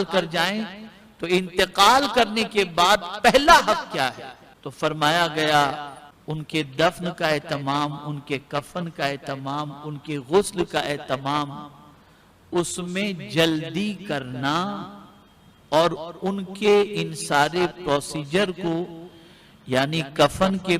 इंतकाल कर जाएं तो इंतकाल करने के बाद पहला हक क्या है? तो फरमाया गया उनके दफन का एहतमाम, उनके कफन का एहतमाम, उनके गुस्ल का एहतमाम, उसमें जल्दी करना और उनके इन सारे प्रोसीजर को, यानी कफन के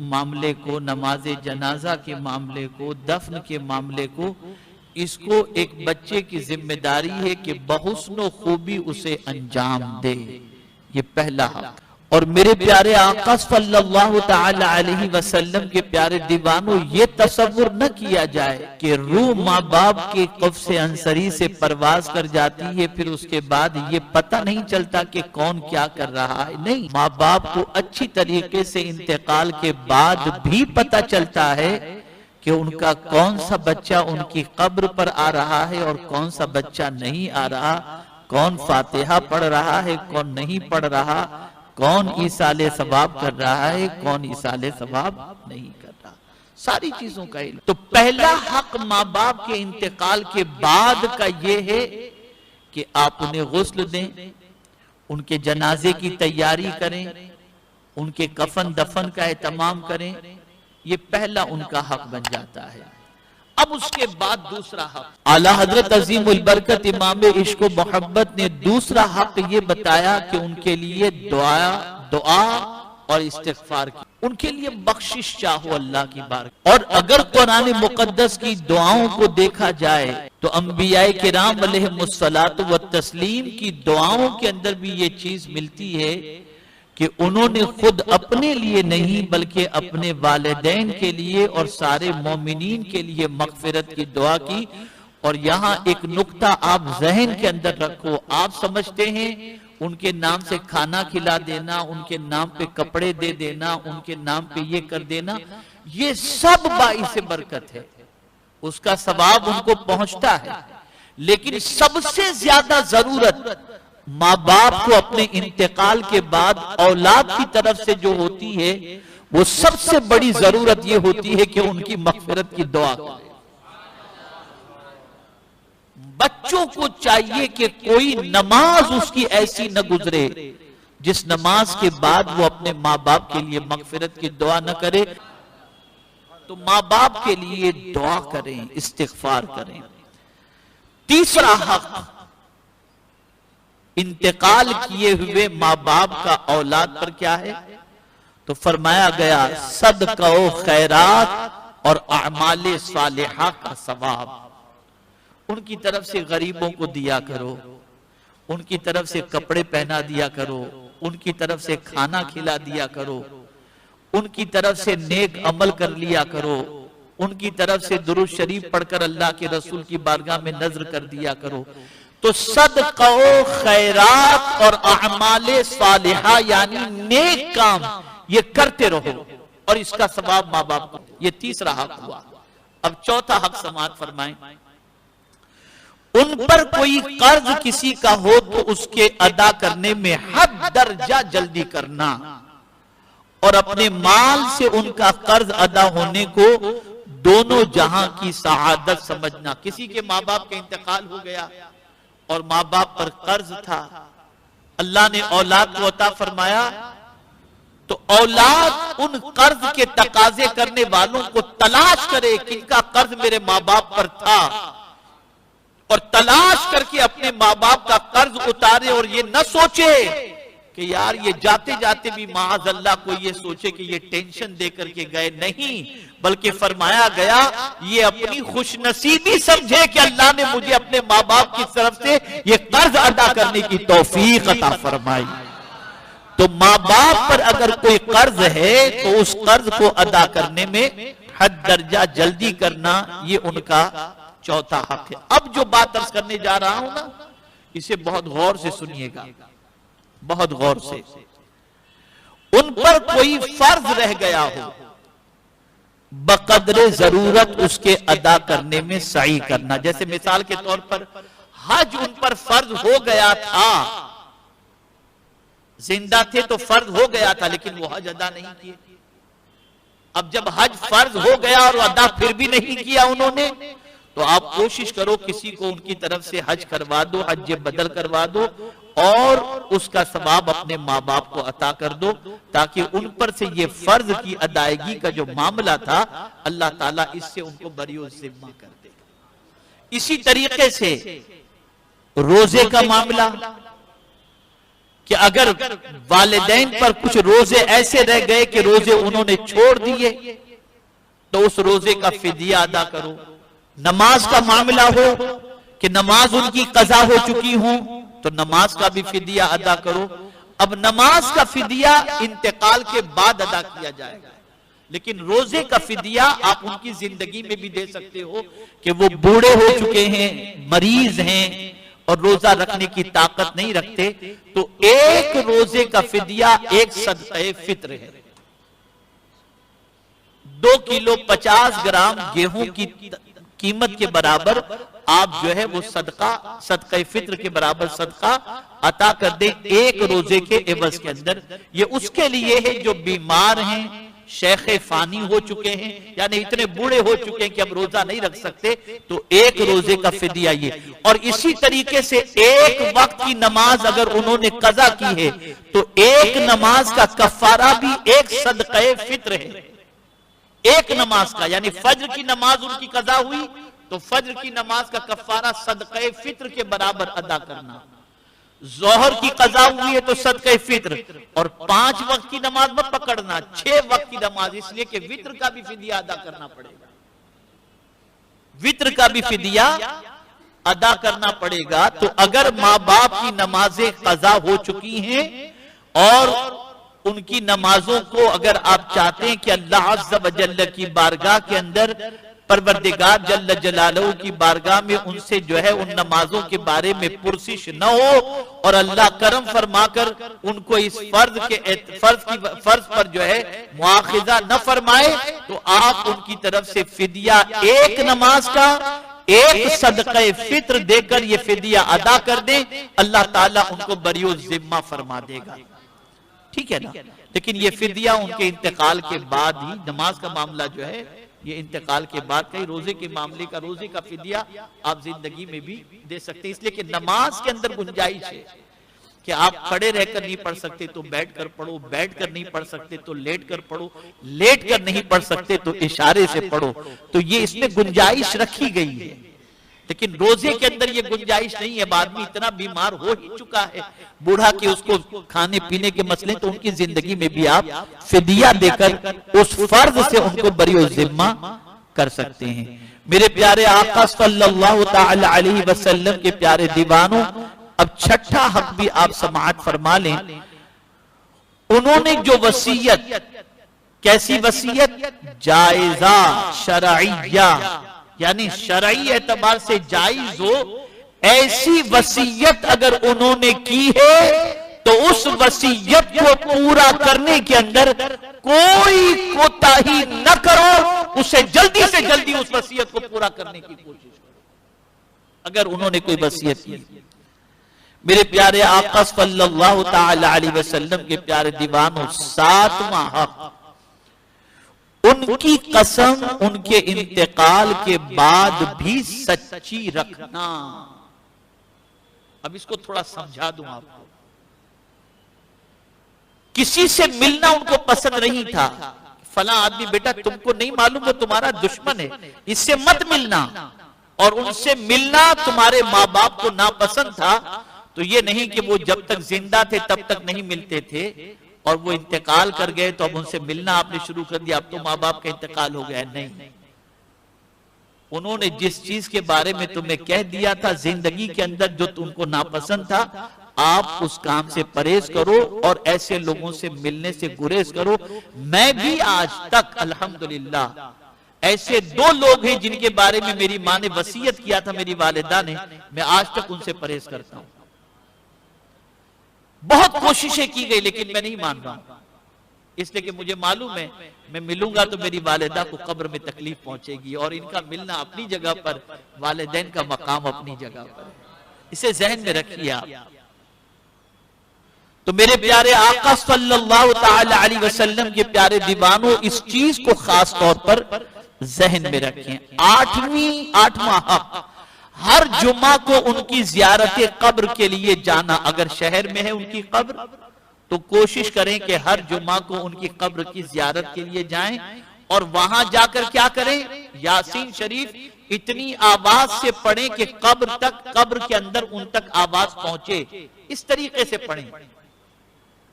मामले को, नमाज जनाजा के मामले को, दफन के मामले को, इसको एक बच्चे की जिम्मेदारी है कि बहुस्न खूबी उसे अंजाम दे। ये पहला हक। और मेरे प्यारे आका सल्लल्लाहु ताला अलैहि वसल्लम के प्यारे दीवानों, ये तसव्वुर न किया जाए कि रूह माँ बाप के कब्ज़े अंसरी से परवाज कर जाती है, फिर उसके बाद ये पता नहीं चलता कि कौन क्या कर रहा है। नहीं, माँ बाप को अच्छी तरीके से इंतकाल के बाद भी पता चलता है कि उनका कौन सा बच्चा उनकी कब्र पर आ रहा है और कौन सा बच्चा नहीं आ रहा, कौन फातिहा पढ़ रहा है, कौन नहीं पढ़ रहा, कौन ईसाले सवाब कर रहा है, कौन ईसाले सवाब नहीं कर रहा, सारी चीजों का इल्म। तो पहला हक माँ बाप के इंतकाल के बाद का ये है कि आप उन्हें गुस्ल दें, उनके जनाजे की तैयारी करें, उनके कफन दफन का एहतमाम करें। ये पहला उनका हक बन जाता है। अब उसके बाद दूसरा हक, आला हजरत अजीमुल बरकत इमाम इश्क व मोहब्बत ने दूसरा हक ये बताया कि उनके लिए दुआ और इस्तिग़फ़ार की, उनके लिए बख्शिश चाहो अल्लाह की बारगाह। और अगर कुरान मुक़द्दस की दुआओं को देखा जाए तो अंबियाए किराम अलैहिमुस्सलातु व तस्लीम की दुआओं के अंदर भी ये चीज मिलती है कि उन्होंने खुद अपने लिए नहीं बल्कि अपने वालिदैन के लिए और सारे मोमिनीन के लिए मग़फ़िरत की दुआ की। और यहाँ एक नुक्ता आप ज़हन के अंदर रखो, आप समझते हैं उनके नाम से खाना खिला देना, उनके नाम पे कपड़े दे देना, उनके नाम पे ये कर देना, ये सब बाइसे बरकत है, उसका सवाब उनको पहुंचता है। लेकिन सबसे ज्यादा जरूरत माँ बाप को अपने इंतकाल के बाद औलाद की तरफ से जो होती है, वो सबसे बड़ी जरूरत ये होती है कि उनकी मग़फ़िरत की दुआ करें। बच्चों को चाहिए कि कोई नमाज उसकी ऐसी न गुजरे जिस नमाज के बाद वो अपने माँ बाप के लिए मग़फ़िरत की दुआ न करे। तो माँ बाप के लिए दुआ करें, इस्तिग़फ़ार करें। तीसरा हक, इंतकाल किए हुए माँ बाप का औलाद पर क्या है? तो फरमाया गया सदका व खैरात और अमाले सालिहा का सवाब। उनकी तरफ से गरीबों को दिया करो, उनकी तरफ से कपड़े पहना दिया करो, उनकी तरफ से खाना खिला दिया करो, उनकी तरफ से नेक अमल कर लिया करो, उनकी तरफ से दुरूद शरीफ पढ़कर अल्लाह के रसूल की बारगाह में नजर कर दिया करो। तो सदका व खैरात और अमाले सालिहा यानी नेक काम ये करते रहो और इसका सवाब माँ बाप को। ये तीसरा हक हुआ। अब चौथा हक समाअत फरमाएं, उन पर कोई कर्ज किसी का हो तो उसके अदा करने में हद दर्जा जल्दी करना और अपने माल से उनका कर्ज अदा होने को दोनों जहां की सआदत समझना। किसी के माँ बाप का इंतकाल हो गया और माँ बाप पर कर्ज था, अल्लाह ने औलाद को अता फरमाया, तो औलाद उन कर्ज के तकाजे करने वालों को तलाश करे किनका कर्ज मेरे माँ बाप पर था, और तलाश करके अपने माँ बाप का कर्ज उतारे। और ये न सोचे कि यार ये जाते जाते भी माअज़ल्लाह को ये सोचे कि ये टेंशन दे करके गए, नहीं, बल्कि फरमाया गया ये अपनी खुशनसीबी समझे कि अल्लाह ने मुझे अपने माँ बाप की तरफ से ये कर्ज अदा करने की तौफीक अता फरमाई। तो माँ बाप पर अगर कोई कर्ज है तो उस कर्ज को अदा करने में हद दर्जा जल्दी करना, ये उनका चौथा हक है। अब जो बात अर्ज करने जा रहा हूं ना, इसे बहुत गौर से सुनिएगा, बहुत गौर से। उन पर कोई फर्ज रह गया हो, बकदरे जरूरत उसके अदा करने में सही करना। जैसे मिसाल के तौर पर हज उन पर फर्ज हो गया था, जिंदा थे तो फर्ज हो गया था, लेकिन वो हज अदा नहीं किए। अब जब हज फर्ज हो गया और अदा फिर भी नहीं किया उन्होंने, तो आप कोशिश करो किसी को उनकी तरफ से हज करवा दो, हज बदल करवा दो और उसका सवाब अपने माँ बाप को अता कर दो, ताकि उन पर से ये फर्ज की अदायगी का जो मामला था अल्लाह ताला इससे उनको बरियो जिम्मा कर देगा। इसी तरीके से रोजे का मामला कि अगर वालिदैन पर कुछ रोजे ऐसे रह गए कि रोजे उन्होंने छोड़ दिए तो उस रोजे का फिदिया अदा करो। नमाज का मामला हो कि नमाज उनकी कज़ा हो चुकी हो तो नमाज का भी फिदिया अदा करो। अब नमाज का फिदिया इंतकाल के बाद अदा किया जाएगा, लेकिन रोजे का फिदिया आप उनकी जिंदगी में भी दे सकते हो कि वो बूढ़े हो चुके हैं, मरीज हैं और रोजा रखने की ताकत नहीं रखते, तो एक रोजे का फिदिया एक सदक़े फित्र है। 2 किलो 50 ग्राम गेहूं की कीमत के बराबर आप जो है वो सदक़े फित्र के बराबर सदका अता कर दे एक रोजे के एवज के अंदर। ये उसके लिए है जो बीमार हैं, शेखे फानी हो चुके हैं, यानी इतने बूढ़े हो चुके हैं कि अब रोजा नहीं रख सकते, तो एक रोजे का फिदिया ये। और इसी तरीके से एक वक्त की नमाज अगर उन्होंने कज़ा की है तो एक नमाज का कफारा भी एक सदक़े फित्र है। एक नमाज का, यानी फज्र की नमाज उनकी कज़ा हुई तो फज्र की नमाज का कफारा सदक़े फित्र के बराबर अदा करना। जोहर की कज़ा हुई है तो सदक़े फित्र, और 5 वक्त की नमाज मत पकड़ना, 6 वक्त की नमाज, इसलिए कि वित्र का भी फिदिया अदा करना पड़ेगा। वित्र का भी फिदिया अदा करना पड़ेगा। तो अगर माँ बाप की नमाजें कज़ा हो चुकी हैं और उनकी नमाजों को अगर आप चाहते हैं कि अल्लाह अज़्ज़ व जल्ल की बारगाह के अंदर, परवरदिगार जल्ल जलालहू की बारगाह में उनसे जो है उन नमाजों के बारे में पुरसिश न हो और अल्लाह करम फरमाकर उनको इस फर्ज पर जो है मुआखिजा न फरमाए, तो आप उनकी तरफ से फिदिया एक नमाज का एक सदक़े फित्र देकर ये फिदिया अदा कर दें, अल्लाह ताला उनको बरियो जिम्मा फरमा देगा। ठीक है ना। लेकिन ये फिदिया उनके इंतकाल के बाद ही, नमाज का मामला जो है ये इंतकाल के बाद, कहीं रोजे के मामले का, रोजे का फिदिया आप जिंदगी में भी दे सकते हैं। इसलिए कि नमाज के अंदर गुंजाइश है कि आप खड़े रहकर नहीं पढ़ सकते तो बैठ कर पढ़ो, बैठ कर नहीं पढ़ सकते तो लेट कर पढ़ो, लेट कर नहीं पढ़ सकते तो इशारे से पढ़ो, तो ये इसमें गुंजाइश रखी गई है। लेकिन रोजे के अंदर ये गुंजाइश नहीं है। आदमी इतना बीमार हो ही चुका है बूढ़ा कि उसको खाने पीने के मसले, तो उनकी जिंदगी में भी आप फिदिया देकर उस फर्ज से उनको बरियो जिम्मा कर सकते हैं। मेरे प्यारे आका सल्लल्लाहु ताला अलैहि वसल्लम के प्यारे दीवानों, अब छठा हक भी आप समाअत फरमा लें। उन्होंने जो वसीयत, कैसी वसीयत, जायजा शरइया, यानी शरई एतबार से जायज हो, ऐसी वसीयत अगर उन्होंने की है तो उस वसीयत को पूरा करने के अंदर कोई कोताही न करो, उसे जल्दी से जल्दी उस वसीयत को पूरा करने की कोशिश करो। अगर उन्होंने कोई वसीयत की, मेरे प्यारे आका सल्लल्लाहु ताला अलैहि वसल्लम के प्यारे दीवानों, 7वां हक, उनकी कसम उनके इंतकाल के बाद भी सच्ची रखना। अब इसको थोड़ा समझा दूं आपको। किसी से मिलना उनको पसंद नहीं था। फला आदमी, बेटा तुमको नहीं मालूम वो तुम्हारा दुश्मन है, इससे मत मिलना, और उनसे मिलना तुम्हारे माँ बाप को नापसंद था, तो ये नहीं कि वो जब तक जिंदा थे तब तक नहीं मिलते थे और वो इंतकाल कर गए तो अब उनसे मिलना आपने शुरू कर दिया, अब तो माँ बाप का इंतकाल हो गया। नहीं, उन्होंने जिस चीज के बारे में तुम्हें कह दिया था जिंदगी के अंदर जो तुमको नापसंद था, आप उस काम से परहेज करो और ऐसे लोगों से मिलने से गुरेज करो। मैं भी आज तक अल्हम्दुलिल्लाह ऐसे 2 लोग हैं जिनके बारे में मेरी माँ ने वसीयत किया था, मेरी वालिदा ने, मैं आज तक उनसे परहेज करता हूं। बहुत कोशिशें की गई लेकिन मैं नहीं मान रहा हूं, इसलिए कि मुझे मालूम है मैं मिलूंगा तो मेरी वालिदा को कब्र में तकलीफ पहुंचेगी, और इनका मिलना अपनी जगह पर, वालिदैन का मकाम अपनी जगह पर, इसे जहन में रखिए आप। तो मेरे प्यारे आका सल्लल्लाहु ताला अलैहि वसल्लम के प्यारे दीवानों, इस चीज को खास तौर पर जहन में रखें। आठवां हक, हर जुमा को उनकी जियारत कब्र के लिए जाना। अगर शहर में है उनकी कब्र तो कोशिश करें कि हर जुमा को उनकी कब्र की जियारत के लिए जाएं और वहां जाकर क्या करें, यासीन शरीफ इतनी आवाज से पढ़ें कि कब्र तक, कब्र के अंदर उन तक आवाज पहुंचे, इस तरीके से पढ़ें।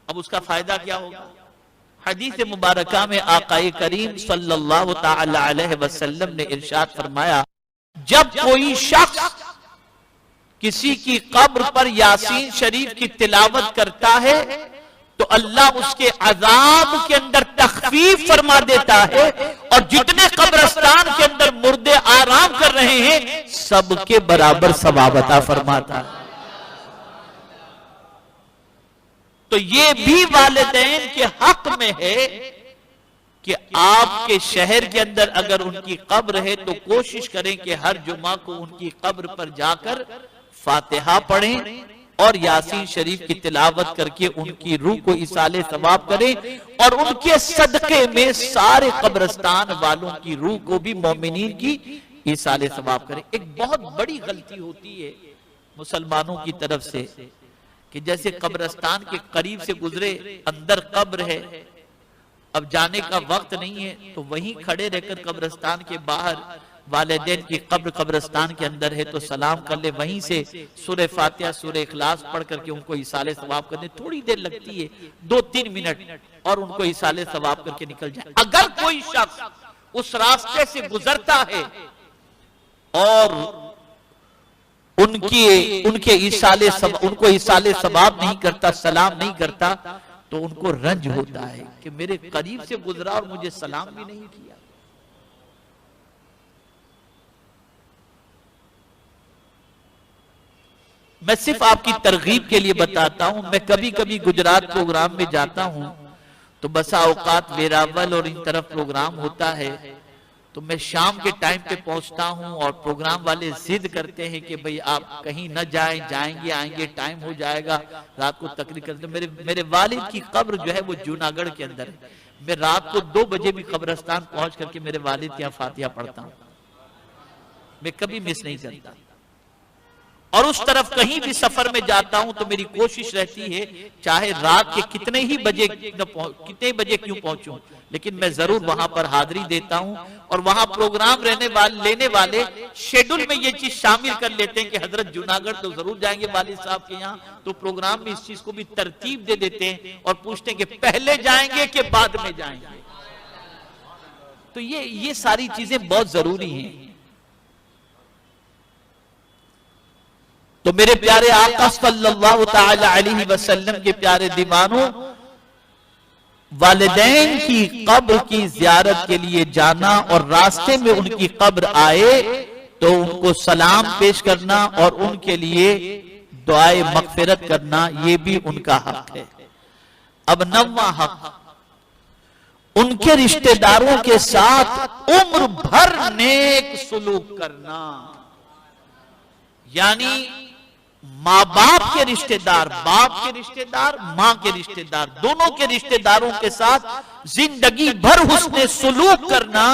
अब उसका फायदा क्या होगा? हदीस मुबारका में आकाए करीम सल्लल्लाहु तआला अलैहि वसल्लम ने इरशाद फरमाया, जब कोई शख्स किसी की कब्र पर यासीन शरीफ की तिलावत करता है तो अल्लाह उसके अजाब के अंदर तखफीफ फरमा देता है और जितने कब्रिस्तान के अंदर मुर्दे आराम कर रहे हैं सबके बराबर सवाब अता फरमाता है। तो ये भी वालिदैन के हक में है कि आपके शहर के अंदर अगर उनकी कब्र है तो कोशिश करें कि हर जुमा को उनकी कब्र पर जाकर फातिहा पढ़ें और यासीन शरीफ की तिलावत करके उनकी रूह को इसाले सवाब करें और उनके सदके में सारे कब्रिस्तान वालों की रूह को भी मोमिनीन की इसाले सवाब करें। एक बहुत बड़ी गलती होती है मुसलमानों की तरफ से कि जैसे कब्रिस्तान के करीब से गुजरे, अंदर कब्र है, अब जाने का वक्त नहीं है तो वहीं खड़े रहकर कब्रिस्तान के बाहर, वालिदैन की कब्र कब्रिस्तान के अंदर है तो सलाम कर ले, वहीं से सूरह फातिहा सूरह इखलास पढ़ करके उनको इसाले सवाब करने थोड़ी देर लगती है, 2-3 मिनट, और उनको इसाले सवाब करके निकल जाए। अगर कोई शख्स उस रास्ते से गुजरता है और उनके उनको इसाले सवाब नहीं करता, सलाम नहीं करता, तो उनको रंज होता है कि मेरे करीब से गुजरा और मुझे सलाम भी नहीं किया। मैं सिर्फ आपकी तरगीब के लिए बताता हूं। मैं कभी कभी गुजरात प्रोग्राम में जाता हूं तो बसा औकात वेरावल और इन तरफ प्रोग्राम होता है तो मैं शाम के टाइम पे पहुंचता हूं और प्रोग्राम वाले जिद करते हैं कि भाई आप कहीं न जाएं, जाएंगे आएंगे टाइम हो जाएगा, रात को तकरीर करते। मेरे वालिद की कब्र जो है वो जूनागढ़ के अंदर है। मैं रात को 2 बजे भी कब्रिस्तान पहुंच करके मेरे वालिद के यहाँ फातिहा पढ़ता हूं, मैं कभी मिस नहीं करता। और उस तरफ कहीं भी सफर में जाता हूं तो मेरी कोशिश रहती है चाहे रात के कितने बजे क्यों पहुंचूं, लेकिन मैं जरूर वहां पर हाजिरी देता हूं। और वहां प्रोग्राम लेने वाले शेड्यूल में ये चीज शामिल कर लेते हैं कि हजरत जूनागढ़ तो जरूर जाएंगे वालिद साहब के यहाँ, तो प्रोग्राम में इस चीज को भी तरतीब दे देते हैं और पूछते हैं कि पहले जाएंगे कि बाद में जाएंगे। तो ये सारी चीजें बहुत जरूरी हैं। तो मेरे प्यारे आका सल्लल्लाहु तआला अलैहि वसल्लम के प्यारे दीवानों, वालिदैन की कब्र की जियारत के लिए जाना और रास्ते में उनकी कब्र आए तो उनको सलाम पेश करना और उनके लिए दुआए मगफिरत करना, ये भी उनका हक है। अब 9वां हक, उनके रिश्तेदारों के साथ उम्र भर नेक सुलूक करना। यानी माँ बाप के रिश्तेदार, बाप के रिश्तेदार, माँ के रिश्तेदार, दोनों के रिश्तेदारों के साथ जिंदगी भर हुस्ने सुलूक करना,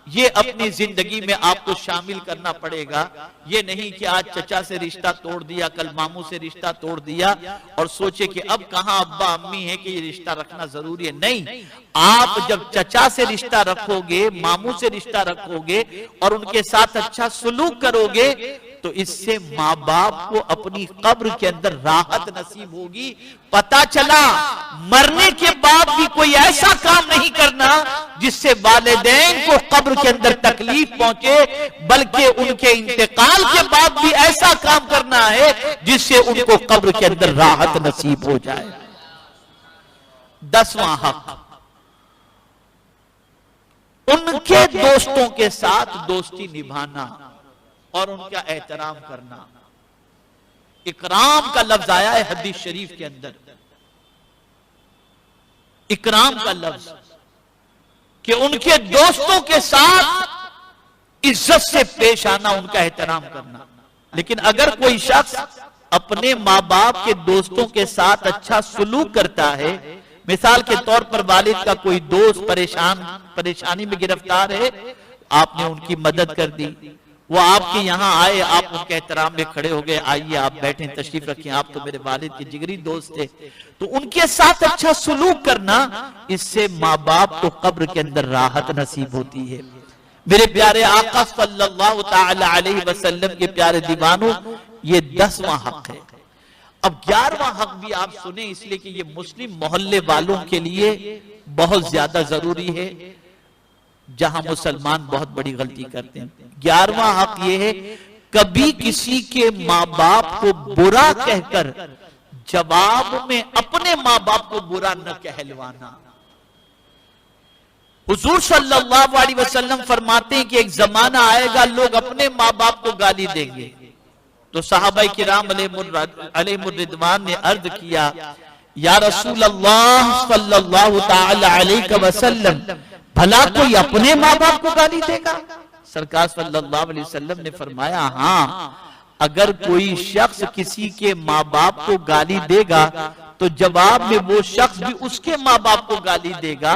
ये अपनी जिंदगी में आपको शामिल करना पड़ेगा। ये नहीं कि आज चचा से रिश्ता तोड़ दिया, कल मामू से रिश्ता तोड़ दिया और सोचे कि अब कहाँ अब्बा अम्मी है कि ये रिश्ता रखना जरूरी है। नहीं, आप जब चचा से रिश्ता रखोगे, मामू से रिश्ता रखोगे और उनके साथ अच्छा सुलूक करोगे तो इससे माँ बाप को अपनी कब्र के अंदर राहत नसीब होगी। पता चला मरने के बाद भी कोई ऐसा काम नहीं करना जिससे वालिदैन को कब्र के अंदर तकलीफ पहुंचे, बल्कि उनके इंतकाल के बाद भी ऐसा काम करना है जिससे उनको कब्र के अंदर राहत नसीब हो जाए। 10वां हक, उनके दोस्तों के साथ दोस्ती निभाना और उनका एहतराम करना। इकराम का लफ्ज आया है हदीस शरीफ के अंदर, इकराम का लफ्ज, कि उनके दोस्तों के साथ इज्जत से पेश आना, उनका एहतराम करना। लेकिन अगर कोई शख्स अपने माँ बाप के दोस्तों के साथ अच्छा सुलूक करता है, मिसाल के तौर पर वालिद का कोई दोस्त परेशानी में गिरफ्तार है, आपने उनकी मदद कर दी, वो आपके यहाँ आए, आप उनके एहतराम में खड़े हो गए, आइए आप बैठे, तशरीफ रखें, आप तो मेरे वालिद के जिगरी दोस्त थे। तो उनके साथ अच्छा सुलूक करना, इससे माँ बाप को कब्र के अंदर राहत नसीब होती है। मेरे प्यारे आका सल्लल्लाहु ताला अलैहि वसल्लम के प्यारे दीवानों, ये 10वां हक है। अब 11वां हक भी आप सुने, इसलिए कि ये मुस्लिम मोहल्ले वालों के लिए बहुत ज्यादा जरूरी है, जहां मुसलमान बहुत बड़ी गलती करते हैं। 11वां हक ये है, कभी किसी के माँ बाप को बुरा कहकर जवाब में अपने माँ बाप को बुरा न कहलवाना। हुजूर सल्लल्लाहु अलैहि वसल्लम फरमाते हैं कि एक जमाना आएगा लोग अपने माँ बाप को गाली देंगे। तो सहाबाए किराम अलैहिमुर रिदवान ने अर्ज किया, या रसूल अल्लाह सल्लल्लाहु ताला अलैहि वसल्लम, भला कोई अपने माँ बाप को गाली देगा? सरकार सल्लल्लाहु अलैहि वसल्लम ने फरमाया, हाँ, अगर कोई शख्स किसी के माँ बाप को गाली देगा तो जवाब में वो शख्स भी उसके माँ बाप को गाली देगा।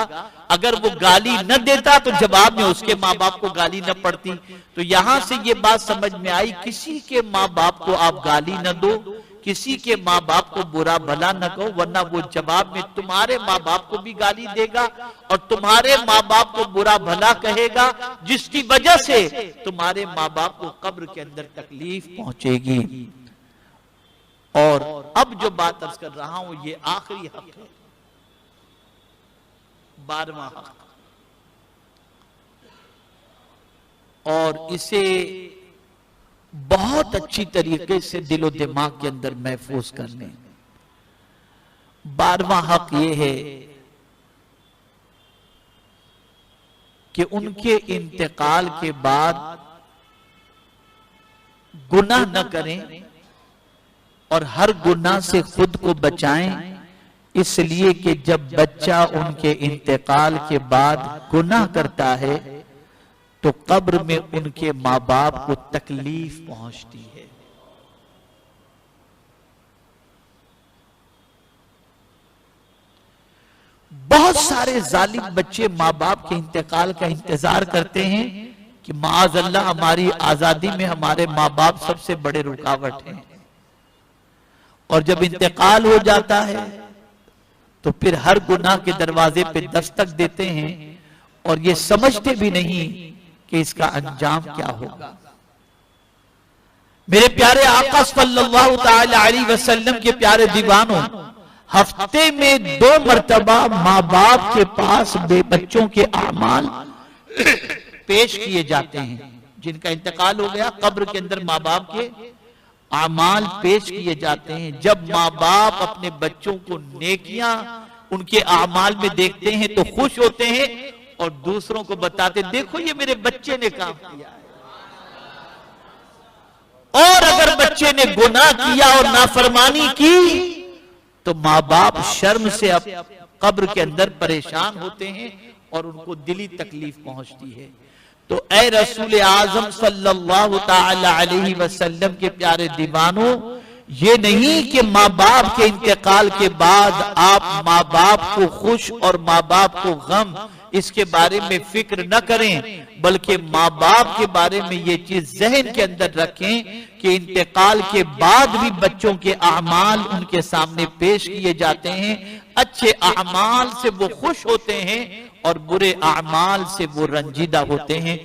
अगर वो गाली न देता तो जवाब में उसके माँ बाप को गाली न पड़ती। तो यहां से ये बात समझ में आई, किसी के माँ बाप को आप गाली न दो, किसी के माँ बाप को बुरा भला न कहो, वरना वो जवाब में तुम्हारे माँ बाप को भी गाली देगा और तुम्हारे माँ बाप को बुरा भला कहेगा, जिसकी वजह से तुम्हारे माँ बाप को कब्र के अंदर तकलीफ पहुंचेगी। और अब जो बात अर्ज कर रहा हूं, ये आखिरी हक है, 12वां हक, और इसे बहुत अच्छी तरीके से दिलो दिमाग के अंदर महफूज कर लें। 12वां हक ये है कि उनके इंतकाल के बाद गुनाह न करें और हर गुनाह से खुद को बचाएं, इसलिए कि जब बच्चा उनके इंतकाल के बाद गुनाह करता है तो कब्र में उनके माँ बाप को तकलीफ पहुंचती है। बहुत सारे जालिम बच्चे माँ बाप के इंतकाल का इंतजार करते हैं कि माअज़ल्लाह हमारी आजादी में हमारे माँ बाप सबसे बड़े रुकावट हैं, और जब इंतकाल हो जाता है तो फिर हर गुनाह के दरवाजे पे दस्तक देते हैं और ये समझते भी नहीं कि इसका अंजाम क्या होगा। मेरे प्यारे आका सल्लल्लाहु ताला अलैहि वसल्लम के प्यारे दीवानों, हफ्ते में 2 मर्तबा माँ बाप के पास बच्चों के अमाल पेश किए जाते हैं। जिनका इंतकाल हो गया, कब्र के अंदर माँ बाप के अमाल पेश किए जाते हैं। जब माँ बाप अपने बच्चों को नेकियां उनके अमाल में देखते हैं तो खुश होते हैं और दूसरों को बताते, देखो ये मेरे बच्चे ने काम किया है। और अगर बच्चे ने गुनाह किया और नाफरमानी की तो माँ बाप शर्म से अब कब्र के अंदर परेशान होते हैं और उनको दिली तकलीफ पहुंचती है। तो ए रसूल आजम सल्लल्लाहु ताला अलैहि वसल्लम के प्यारे दीवानों, ये नहीं कि माँ बाप के इंतकाल के बाद आप माँ बाप को खुश और माँ बाप को गम, इसके बारे में फिक्र न करें, बल्कि माँ बाप के बारे में ये चीज जहन के अंदर रखें कि इंतकाल के बाद भी बच्चों के अमाल उनके सामने पेश किए जाते हैं। अच्छे अमाल से वो खुश होते हैं और बुरे अमाल से वो रंजीदा होते हैं।